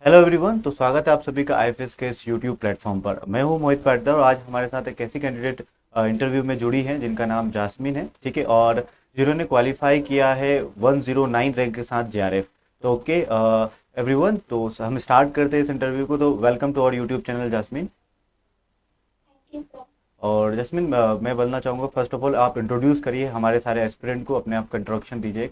Hello everyone. तो स्वागत है आप सभी का आईएफएस के इस यूट्यूब प्लेटफॉर्म पर। मैं हूं मोहित पाटकर और आज हमारे साथ एक ऐसी कैंडिडेट इंटरव्यू में जुड़ी हैं जिनका नाम जास्मीन है, ठीक है, और जिन्होंने क्वालिफाई किया है 109 रैंक के साथ जेआरएफ। तो ओके एवरीवन, तो हम स्टार्ट करते हैं इस इंटरव्यू को। तो welcome to our YouTube channel Jasmine. Thank you sir. और जास्मीन, मैं बोलना चाहूँगा फर्स्ट ऑफ ऑल आप इंट्रोड्यूस करिए हमारे सारे एस्पिरेंट को, अपने आप का इंट्रोडक्शन दीजिए।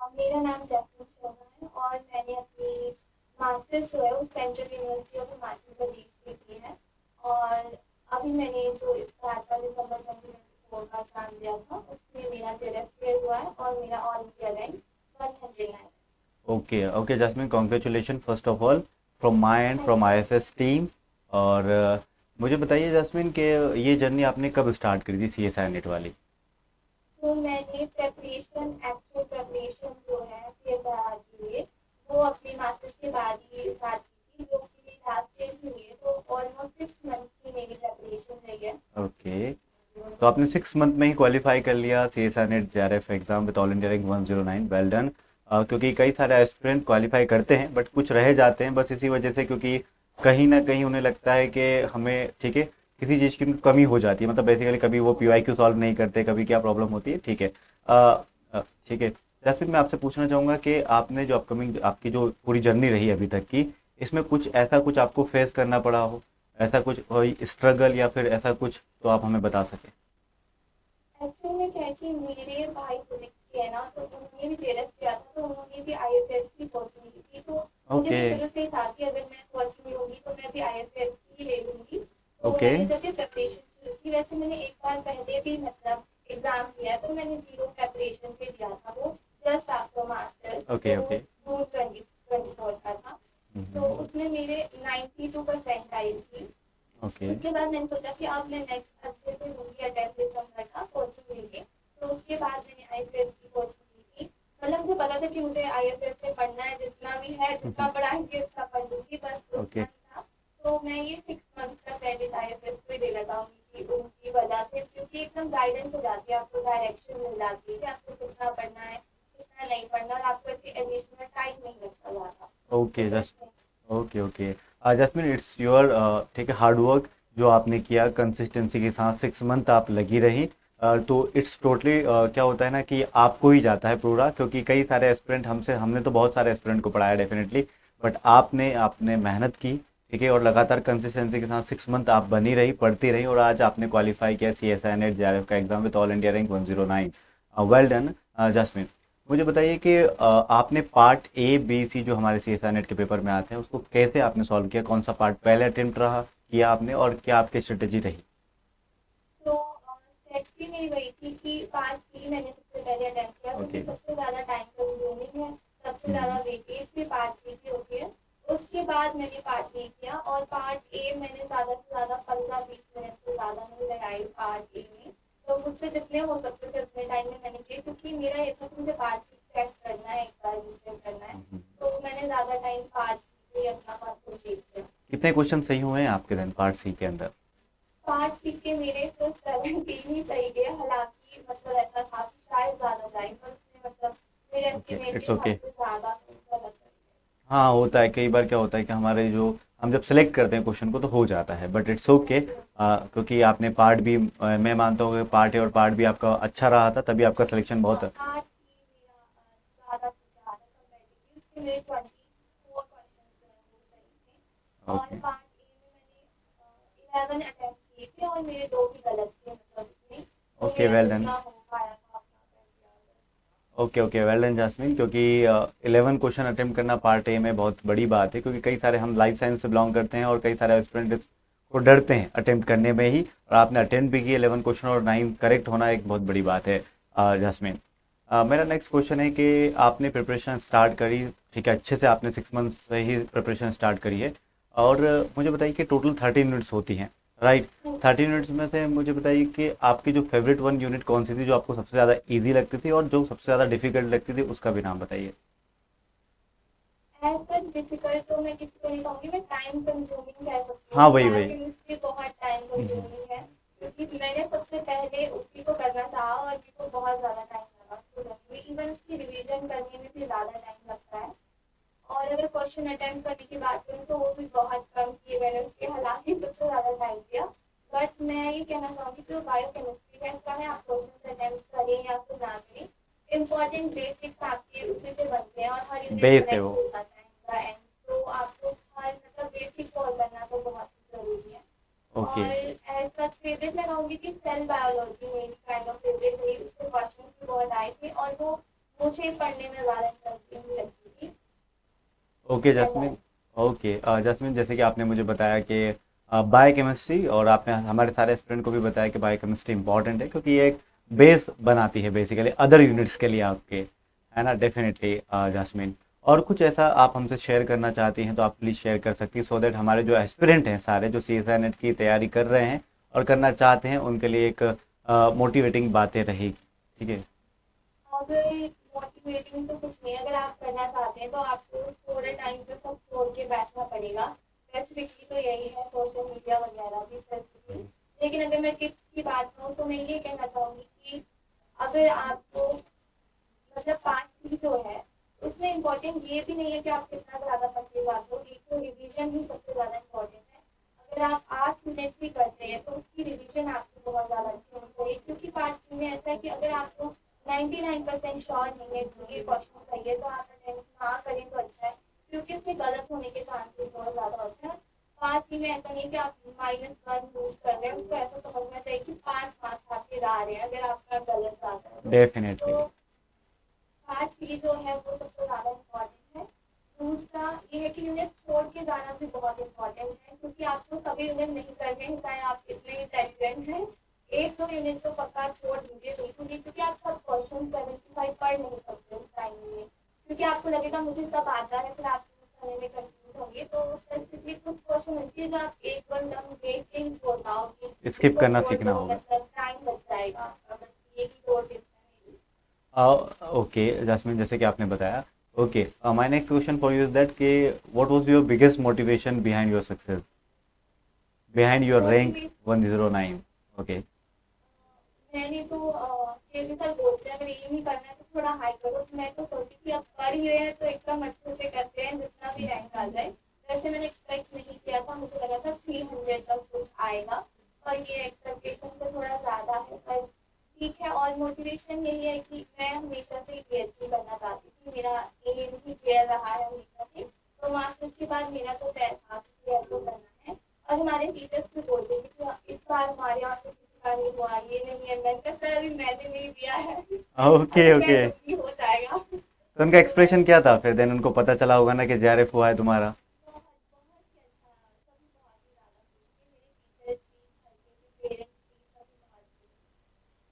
मेरा नाम जैस्मिन शर्मा है और मैंने अपनी मास्टर्स जो है वो central university of Himachal Pradesh से की है। और अभी मैंने जो इसका 8 दिसंबर 2024 का एग्जाम दिया था उसमें मेरा जेआरएफ क्लियर हुआ है और मेरा all India rank 109 okay okay Jasmine, congratulation first of all from my end, है। From IFS team. और मुझे बताइए जास्मिन कि ये जर्नी आपने कब स्टार्ट करी थी सीएसआई नेट वाली? तो मैंने प्रेपरेशन एक्चुअल प्रेपरेशन जो है सीएसआईआर के लिए वो अपने मास्टर्स के बाद ही स्टार्ट की थी, जो कि लास्ट ईयर ही हुई है। तो ऑलमोस्ट 6 मंथ की मेरी प्रेपरेशन रही है। ओके, तो आपने 6 मंथ में ही क्वालिफाई कर लिया CSI net JRF exam with all India rank 109। Well done. क्योंकि कई सारे एस्पिरेंट क्वालिफाई करते हैं बट कुछ रह जाते हैं बस इसी वजह से, क्योंकि कहीं ना कहीं उन्हें लगता है कि हमें, ठीक है, किसी चीज़ की उनको कमी हो जाती है। मतलब बेसिकली कभी वो पीवाईक्यू सॉल्व नहीं करते, कभी क्या प्रॉब्लम होती है, ठीक है। ठीक है जैस्मिन, मैं आपसे पूछना चाहूँगा कि आपने जो अपकमिंग आपकी जो पूरी जर्नी रही है अभी तक की, इसमें कुछ ऐसा कुछ आपको फेस करना पड़ा हो, ऐसा कुछ कोई स्ट्रगल या फिर ऐसा कुछ, तो आप हमें बता सकें। एक्चुअली में क्या है कि मेरे भाई फिजिक्स के है ना, तो उन्होंने भी जेएलएफ किया था, तो उन्होंने भी आईएफएस की कोचिंग ली थी। तो मुझे ओके भी शुरू से ही था कि अगर मैं कोचिंग लूंगी तो मैं भी आईएफएस ही ले लूंगी। तो ओके मैंने जब ये प्रेपरेशन शुरू की, वैसे मैंने एक बार पहले भी मतलब एग्जाम दिया है, तो मैंने जीरो प्रेपरेशन पे दिया था वो जस्ट आफ्टर मास्टर्स, ओके जो ओके। जून 2024 का था। तो उसमें मेरे 92% आई थी। ओके उसके बाद मैंने सोचा कि अब मैं नेक्स्ट अच्छे से लूंगी या 10 दिसंबर का कोचिंग लेंगे। तो उसके बाद मैंने आईएफएस की कोचिंग ली थी। मतलब मुझे पता था कि मुझे आईएफएस से पढ़ना है, जितना भी है जितना पढ़ाएंगे उतना पढ़ लूंगी, बस उतना ओके ही था। तो मैं ये 6 मंथ का क्रेडिट आईएफएस पे दे लगाऊंगी कि उनकी वजह से, क्योंकि एकदम गाइडेंस हो जाती है, आपको डायरेक्शन मिल जाती है कि आपको कितना पढ़ना है कितना नहीं पढ़ना, और आपको एडिशनल टाइम नहीं लगता ज़्यादा। तो ओके बस just okay okay jasmine, it's your, ठीक है, हार्ड वर्क जो आपने किया कंसिस्टेंसी के साथ 6 मंथ आप लगी रही। तो इट्स टोटली क्या होता है ना कि आपको ही जाता है पूरा, क्योंकि कई सारे एस्पिरेंट हमसे, हमने तो बहुत सारे एस्पिरेंट को पढ़ाया डेफिनेटली, बट आपने आपने मेहनत की, ठीक है, और लगातार कंसिस्टेंसी के साथ 6 मंथ आप बनी रही, पढ़ती रही, और आज आपने क्वालिफाई किया C S I NET JRF का exam with all India rank 109। Well done Jasmine. मुझे बताइए कि आपने पार्ट ए बी सी जो हमारे सी एस आई नेट के पेपर में आते हैं उसको कैसे आपने सॉल्व किया? कौन सा पार्ट पहले अटेम्प्ट रहा किया आपने, और क्या आपकी स्ट्रेटेजी रही? तो स्ट्रेटजी मेरी वही थी कि पार्ट सी मैंने सबसे पहले अटेम्प्ट किया, क्योंकि ओके। सबसे ज़्यादा टाइम कंज्यूमिंग है, सबसे ज़्यादा हम्म। वेटेज भी पार्ट सी की होती है। उसके बाद मैंने पार्ट बी किया और पार्ट ए मैंने ज़्यादा से ज़्यादा 15-20 मिनट से ज़्यादा नहीं लगाई पार्ट ए में। तो मुझसे जितने हो सकते थे उतने टाइम में मैंने किए, क्योंकि मेरा ये था कि मुझे पार्ट सी चेक करना है, एक बार रिचेक करना है। हम्म। तो मैंने ज़्यादा टाइम पार्ट सी पे ही अपना कॉन्सेंट्रेट किया। कितने क्वेश्चन सही हुए हैं आपके दिन पार्ट सी के अंदर? पाँच सिक्के मेरे सिर्फ 17 ही सही गए, हालांकि मतलब ऐसा था कि शायद ज्यादा जाए, पर उसने मतलब मेरे ओके, इट्स एस्टिमेटेड हद ओके। से ज्यादा गलत कर हाँ, होता है कई बार, क्या होता है कि हमारे जो, हम जब सेलेक्ट करते हैं क्वेश्चन को तो हो जाता है, बट इट्स ओके। क्योंकि आपने पार्ट भी, मैं मानता हूँ कि पार्ट ए और पार्ट बी आपका अच्छा रहा था, तभी आपका सिलेक्शन दिया। बहुत। पार्ट ही मेरा ज्यादा से ज्यादा कंपेटिटिव, उसके मेरे 24 क्वेश्चन जो है वो सही थे। और ओके पार्ट ए में मैंने 11 अटेम्प्ट किए थे और मेरे दो भी गलत थे, मतलब उसमें तो ओके। मेरा वेल डन। जितना हो पाया था अपना कर दिया। Okay okay, well done jasmine, क्योंकि 11 क्वेश्चन अटेम्प्ट करना पार्ट ए में बहुत बड़ी बात है, क्योंकि कई सारे हम लाइफ साइंस से बिलोंग करते हैं और कई सारे स्टूडेंट को डरते हैं अटेम्प्ट करने में ही, और आपने अटेम्प्ट भी किए 11 क्वेश्चन और 9 करेक्ट होना एक बहुत बड़ी बात है। जास्मिन, मेरा नेक्स्ट क्वेश्चन है कि आपने प्रिपरेशन स्टार्ट करी, ठीक है, अच्छे से आपने 6 मंथ से ही प्रिपरेशन स्टार्ट करी है, और मुझे बताइए कि टोटल 13 यूनिट्स होती हैं, राइट? 13 यूनिट्स में से मुझे बताइए कि आपकी जो फेवरेट वन यूनिट कौन सी थी, जो आपको सबसे ज़्यादा इजी लगती थी, और जो सबसे ज़्यादा डिफिकल्ट लगती थी उसका भी नाम बताइए। ऐसा डिफिकल्ट तो मैं किसी को नहीं कहूँगी, मैं टाइम कंज्यूमिंग कह सकती हूँ हाँ, कि वही वही। बायोकेमिस्ट्री बहुत टाइम हम्म। कंज्यूमिंग है, क्योंकि मैंने सबसे पहले उसी को करना चाहा और मेरे को बहुत ज़्यादा टाइम लगा उसको करने में, इवन उसकी रिवीजन करने में भी ज़्यादा टाइम लगता है। और अगर क्वेश्चन अटेम्प्ट करने की बात करूँ तो वो भी बहुत कम किए मैंने, उसके हालांकि सबसे ज़्यादा टाइम दिया। बट मैं ये कहना चाहूँगी कि जो बायोकेमिस्ट्री है चाहे आप क्वेश्चन अटेम्प्ट करें या फिर ना करें, इम्पॉर्टेंट बेसिक्स आपके उसी से बनते हैं और हर यूनिट बेस है कनेक्ट वो। हो जाता है इनका एंड। तो आपको हर मतलब बेसिक कॉल करना तो बहुत ज़रूरी है। ओके। और एज सच फेवरेट मैं कहूँगी कि सेल बायोलॉजी मेरी काइंड ऑफ फेवरेट रही, उसके क्वेश्चन भी बहुत आए थे और वो मुझे पढ़ने में ज़्यादा इंटरेस्टिंग लगती थी। Okay and Jasmine. Okay Jasmine, जैसे कि आपने मुझे बताया कि बायोकेमिस्ट्री, और आपने हमारे सारे स्टूडेंट को भी बताया कि बायोकेमिस्ट्री इंपॉर्टेंट है क्योंकि ये एक बेस बनाती है बेसिकली अदर यूनिट्स के लिए आपके, है ना। डेफिनेटली जैस्मिन, और कुछ ऐसा आप हमसे शेयर करना चाहती हैं तो आप प्लीज़ शेयर कर सकती हैं, सो दैट हमारे जो एस्पिरेंट हैं सारे जो CSI नेट की तैयारी कर रहे हैं और करना चाहते हैं उनके लिए एक मोटिवेटिंग बातें रहेगी। ठीक है। अगर मोटिवेटिंग तो कुछ नहीं, अगर आप करना चाहते हैं तो आपको थोड़े टाइम पे सब छोड़ के बैठना पड़ेगा। स्पेसिफिकली तो यही है, सोशल मीडिया वगैरह भी स्पेसिफिकली। लेकिन अगर मैं टिप्स की बात करूँ तो मैं ये कहना चाहूँगी कि अगर आपको मतलब 5 जो है उसमें इम्पोर्टेंट ये भी नहीं है कि आप कितना ज़्यादा पढ़ते जाते हो, एक तो रिवीजन ही सबसे ज़्यादा इम्पोर्टेंट है। अगर आप 8 मिनट भी करते हैं तो उसकी रिवीजन आपकी बहुत ज़्यादा अच्छी होनी चाहिए, क्योंकि 5 में ऐसा है कि अगर आपको 99% श्योर नहीं है कि ये क्वेश्चन सही है तो आप अटेम्प्ट ना करें तो अच्छा है, क्योंकि उसमें गलत होने के चांसेस बहुत ज़्यादा होते हैं। 5 में ऐसा नहीं कि आप -1 लूज कर रहे हैं, उसको ऐसा समझना चाहिए कि 5 मार्क्स आपके आ रहे हैं अगर आपका गलत जाता है डेफिनेटली। तो 5 जो है वो सबसे ज़्यादा इम्पोर्टेंट है। दूसरा ये है कि यूनिट छोड़ के जाना भी बहुत इम्पोर्टेंट है, क्योंकि आपको सभी यूनिट नहीं करने हैं चाहे आप कितने इंटेलिजेंट हैं। एक दो यूनिट तो पक्का छोड़ दीजिए बिल्कुल ही, क्योंकि आप सब क्वेश्चन 75 पढ़ नहीं सकते उस टाइम में, क्योंकि आपको लगेगा मुझे सब आता है, फिर आप करने में कंफ्यूज होंगे। तो स्पेसिफिकली कुछ क्वेश्चन होती है जो आप एक बार दम देख के ही छोड़ पाओ कि स्किप इसको करना छोड़ सीखना दो, होगा। मतलब टाइम बच जाएगा आपका। बस ये ही 2 टिप्स है मेरी। ओके जैस्मिन, जैसे कि आपने बताया, okay my next question for you is that कि what was your biggest motivation behind your success, behind your rank motivate 109? Okay. मैंने तो ये सर बोलते हैं अगर ये नहीं करना है तो थोड़ा हाई करो, तो मैं तो सोची कि अब कर ही रहे हैं तो एकदम अच्छे से करते हैं जितना भी रैंक आ जाए। वैसे मैंने एक्सपेक्ट नहीं किया था, मुझे लगा था 300 तक कुछ आएगा, और ये एक्सपेक्टेशन से थोड़ा ज़्यादा है, पर ठीक है। और मोटिवेशन यही है कि मैं हमेशा से PhD करना चाहती थी, मेरा एम ही क्लियर रहा है हमेशा से। तो मास्टर्स के बाद मेरा तो तय था कि क्लियर तो करना है। और हमारे टीचर्स भी बोलते थे कि इस बार हमारे यहाँ से किसी का नहीं हुआ, ये नहीं है। मैंने कहा सर अभी मैंने नहीं दिया है, ओके अभी मैं ओके। दूंगी हो जाएगा। तो उनका तो एक्सप्रेशन क्या था फिर? देन उनको पता चला होगा ना कि JRF हुआ है तुम्हारा। बहुत बहुत ही अच्छा, सभी बहुत ही ज़्यादा खुश थे, मेरे टीचर्स भी, घर के भी, पेरेंट्स भी, सभी बहुत खुश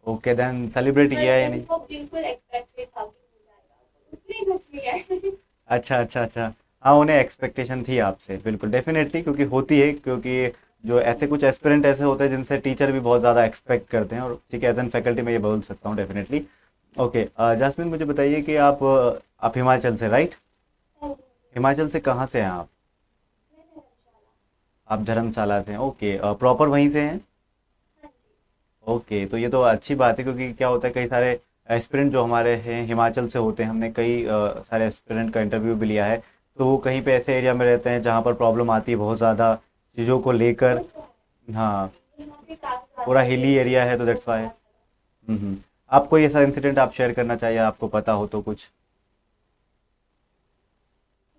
थे। ओके, देन सेलिब्रेट पर किया है या नहीं? उनको बिल्कुल एक्सपेक्टेड था कि हो जाएगा, तो उसमें कुछ नहीं है। अच्छा अच्छा अच्छा। हाँ, उन्हें एक्सपेक्टेशन थी आपसे, बिल्कुल डेफिनेटली, क्योंकि होती है, क्योंकि जो ऐसे कुछ एस्पिरेंट ऐसे होते हैं जिनसे टीचर भी बहुत ज़्यादा एक्सपेक्ट करते हैं, और ठीक है, एज एन फैकल्टी मैं ये बोल सकता हूँ डेफिनेटली। ओके जास्मिन, मुझे बताइए कि आप हिमाचल से, राइट? हाँ जी, हिमाचल से कहाँ से हैं आप? मैं धर्मशाला। आप धर्मशाला से हैं, ओके। प्रॉपर वहीं से हैं? हाँ जी। ओके, तो ये तो अच्छी बात है, क्योंकि क्या होता है, कई सारे एस्पिरेंट जो हमारे हैं हिमाचल से होते हैं, हमने कई सारे एस्पिरेंट का इंटरव्यू भी लिया है, तो वो कहीं पे ऐसे एरिया में रहते हैं जहाँ पर प्रॉब्लम आती है बहुत ज़्यादा चीज़ों को लेकर। वो तो हाँ, है, यहाँ पे काफ़ी पूरा ज़्यादा हिली एरिया है, एजुकेशन तो को दैट्स वाई। बहुत आप कोई ऐसा इंसिडेंट आप शेयर करना चाहिए, आपको पता हो तो कुछ?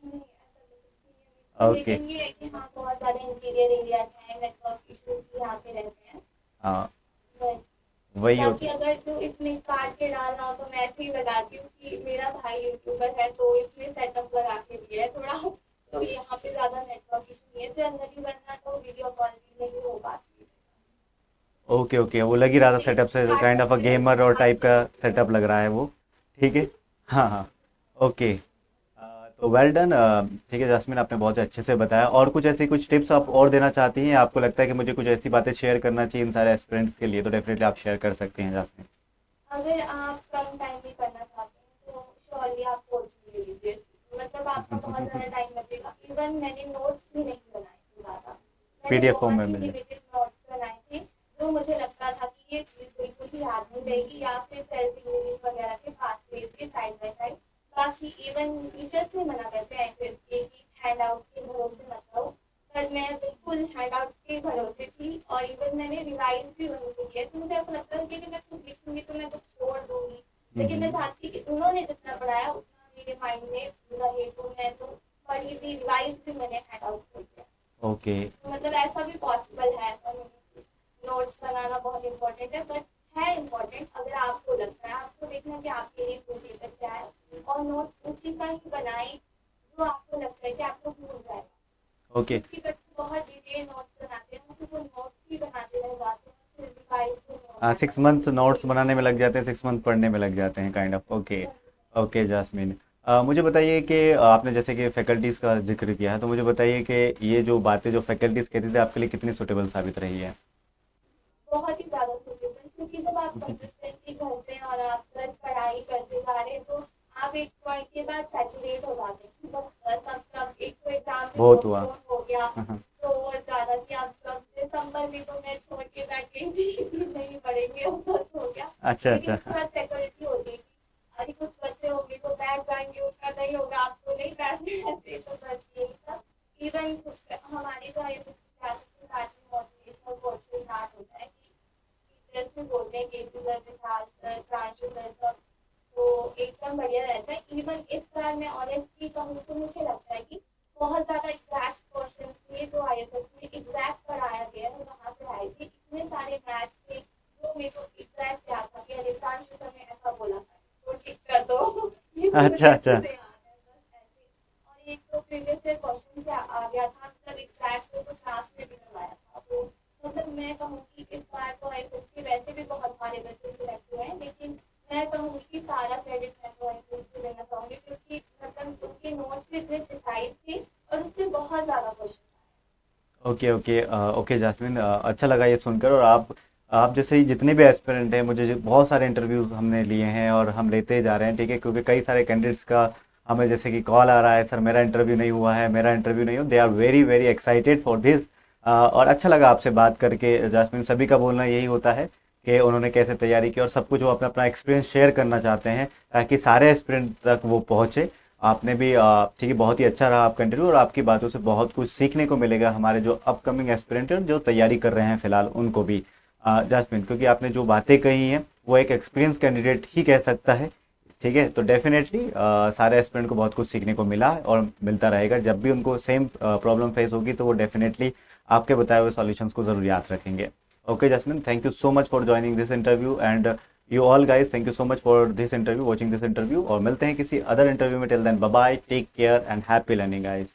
नहीं, ऐसा तो कुछ नहीं है मेरे को, ओके। लेकिन ये है कि हाँ बहुत ज़्यादा इंटीरियर एरियाज हैं, नेटवर्क इश्यूज भी यहाँ पे रहते हैं। हाँ, बस वही होता बाकी अगर जो इसमें काट के डालना हो तो मैं ऐसे ही लगाती हूँ कि मेरा भाई यूट्यूबर है तो इसमें सेटअप लगा के दिया है थोड़ा, तो यहाँ पे ज़्यादा नेटवर्क इशू नहीं है, जनरली वरना तो वीडियो कॉल भी नहीं हो पाती है। ओके ओके, वो लग ही रहा था वैसे सेटअप से, काट काइंड ऑफ अ सकते हैं गेमर और आप टाइप का भी। सेटअप लग रहा है वो। ठीक है। हाँ हाँ। ओके। तो वेल डन। ठीक है जैस्मिन, आपने बहुत अच्छे से बताया, और कुछ ऐसी कुछ टिप्स आप और देना चाहती हैं? आपको लगता है कि मुझे कुछ ऐसी बातें शेयर करना चाहिए इन सारे एस्पिरेंट्स के लिए, तो डेफिनेटली आप शेयर कर सकती हैं जैस्मिन। अगर आप कम टाइम में करना चाहते हैं तो श्योरली आप कोचिंग ले लीजिए, मतलब आपका बहुत ज़्यादा टाइम लगेगा। इवन मैंने नोट्स भी नहीं बनाए थे ज़्यादा, मैंने PDF फॉर्म में बहुत ही मिल जाए। लिमिटेड नोट्स बनाए थे, जो मुझे लगता था कि ये चीज़ बिल्कुल ही याद नहीं रहेगी, या फिर सेल्फ इंग्लिश वगैरह के पास पेज के साइड बाय साइड। बाकी इवन टीचर्स भी मना करते हैं ऐसे मैं बिल्कुल हैंडआउट के भरोसे थी और इवन मैंने रिवाइज भी वहीं से किया, तो मुझे ऐसा लगता था कि मैं कुछ लिखूंगी तो मैं कुछ छोड़ दूंगी, लेकिन मैं हम्म। चाहती कि उन्होंने जितना पढ़ाया उतना मेरे माइंड में रहे, तो मैं तो पढ़ी भी, रिवाइज भी मैंने हैंडआउट से किया। ओके। तो मतलब ऐसा भी पॉसिबल है, ऐसा नहीं है कि नोट्स बनाना बहुत इंपॉर्टेंट है, बट है इम्पोर्टेंट अगर आपको लगता है। आपको देखना कि आपके लिए वो पेपर क्या है और नोट्स उसी का ही बनाए जो आपको लगता है कि आपको भूल जाएगा। ओके। क्योंकि बच्चे बहुत डिटेल नोट्स बनाते हैं, तो वो नोट्स ही बनाते रह जाते हैं, फिर रिवाइज भी नहीं हो पाता। 6 मंथ नोट्स बनाने में लग जाते हैं, 6 मंथ पढ़ने में लग जाते हैं, kind of. Okay. Okay Jasmine, मुझे बताइए कि आपने जैसे कि फैकल्टीज़ का जिक्र किया है, तो मुझे बताइए कि ये जो बातें जो फैकल्टीज़ कहती थी आपके लिए कितनी सुटेबल साबित रही है? बहुत ही ज़्यादा सूटेबल, क्योंकि जब आप कंसिस्टेंसी करते हैं और आप बस पढ़ाई करते जा रहे हैं, तो आप एक पॉइंट के बाद सैचुरेट हो जाते हैं कि बस बस अब एक तो एग्जाम में बहुत हुआ। पोस्टपोन हो गया, हाँ। तो और ज़्यादा कि अब जब दिसंबर में तो मैं छोड़ के बैठ गई थी कि नहीं पढ़ेंगे, अब बस हो गया। अच्छा लेकिन अच्छा। उसके बाद सिक्योरिटी होती है कि अरे कुछ बच्चे होंगे तो बैठ जाएंगे, उनका नहीं होगा, आपको नहीं बैठने ऐसे, तो बस यही सब। इवन हमारी जो है मोटिवेशनल कोर्सेज स्टार्ट होता है कि टीचर्स भी बोलते हैं गेट टूगेदर प्रांशु सर सब, तो एकदम बढ़िया रहता है। इवन इस बार मैं ऑनेस्टली कहूँ तो मुझे लगता है कि बहुत ज़्यादा एग्जैक्ट क्वेश्चन थे जो आईएफएस में एग्जैक्ट पढ़ाया गया है, वहाँ से आए थे। इतने सारे मैच थे जो मेरे को एग्जैक्ट याद था कि अरे प्रांशु सर ने ऐसा बोला था, तो ठीक कर दो। ये तो मुझे अच्छा अच्छे अच्छा। से याद है, बस ऐसे। और एक तो प्रीवियस ईयर क्वेश्चन से आ गया था, मतलब एग्जैक्ट तो क्लास में भी करवाया था, तो मतलब मैं कहूँगी इस बार तो आईएफएससी वैसे भी बहुत सारे बच्चे सिलेक्ट हुए हैं, लेकिन मैं कहूँगी सारा क्रेडिट मैं तो आईएफएससी देना चाहूँगी, क्योंकि मतलब उनके नोट्स भी इतने प्रिसाइज थे और उससे बहुत ज़्यादा question. Okay okay. Okay jasmine, अच्छा लगा ये सुनकर। और आप जैसे ही जितने भी एस्पिरेंट हैं, मुझे बहुत सारे इंटरव्यूज हमने लिए हैं और हम लेते जा रहे हैं, ठीक है, क्योंकि कई सारे कैंडिडेट्स का हमें जैसे कि कॉल आ रहा है, सर मेरा इंटरव्यू नहीं हुआ है, मेरा इंटरव्यू नहीं हुआ। They are very very excited for this. और अच्छा लगा आपसे बात करके जास्मिन। सभी का बोलना यही होता है कि उन्होंने कैसे तैयारी की और सब कुछ वो अपना अपना एक्सपीरियंस शेयर करना चाहते हैं, ताकि सारे एस्पिरेंट तक वो पहुँचे। आपने भी ठीक है, बहुत ही अच्छा रहा आपका इंटरव्यू और आपकी बातों से बहुत कुछ सीखने को मिलेगा हमारे जो अपकमिंग एस्पिरेंट हैं, जो तैयारी कर रहे हैं फिलहाल, उनको भी। जास्मिन, क्योंकि आपने जो बातें कही हैं वो एक एक्सपीरियंस कैंडिडेट ही कह सकता है, ठीक है। तो डेफिनेटली सारे एस्पिरेंट को बहुत कुछ सीखने को मिला और मिलता रहेगा। जब भी उनको सेम प्रॉब्लम फेस होगी तो वो डेफिनेटली आपके बताए हुए सॉल्यूशंस को ज़रूर याद रखेंगे। Okay Jasmine, thank you so much for joining this interview, and you all guys, thank you so much for this interview, watching this interview, और मिलते हैं किसी अदर इंटरव्यू में। Till then, bye bye, take care and happy learning guys.